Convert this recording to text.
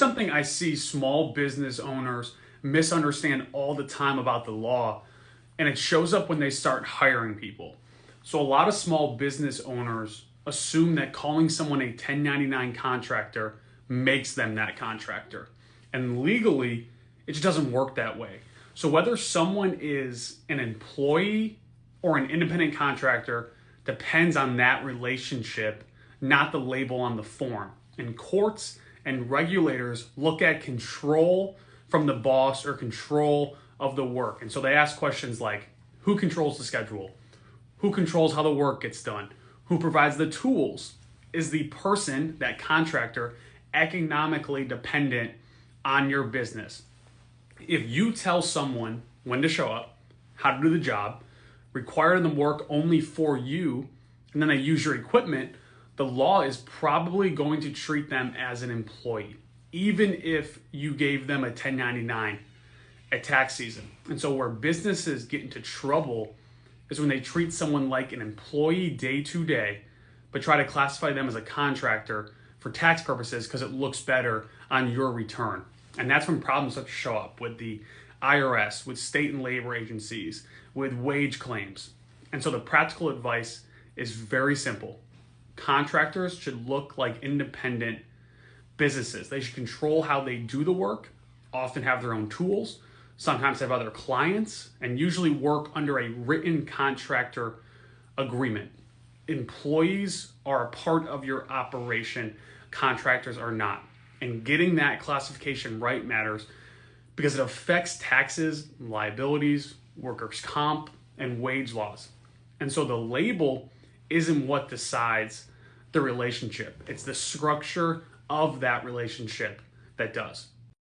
Something I see small business owners misunderstand all the time about the law, and it shows up when they start hiring people. So a lot of small business owners assume that calling someone a 1099 contractor makes them that contractor. And legally, it just doesn't work that way. So whether someone is an employee or an independent contractor depends on that relationship, not the label on the form. And courts and regulators look at control from the boss or control of the work. And so they ask questions like, who controls the schedule? Who controls how the work gets done? Who provides the tools? Is the person, that contractor, economically dependent on your business? If you tell someone when to show up, how to do the job, require them work only for you, and then they use your equipment, the law is probably going to treat them as an employee, even if you gave them a 1099 at tax season. And so where businesses get into trouble is when they treat someone like an employee day to day, but try to classify them as a contractor for tax purposes because it looks better on your return. And that's when problems start to show up with the IRS, with state and labor agencies, with wage claims. And so the practical advice is very simple. Contractors should look like independent businesses. They should control how they do the work, often have their own tools, sometimes have other clients, and usually work under a written contractor agreement. Employees are a part of your operation, contractors are not. And getting that classification right matters because it affects taxes, liabilities, workers' comp, and wage laws. And so the label isn't what decides the relationship. It's the structure of that relationship that does.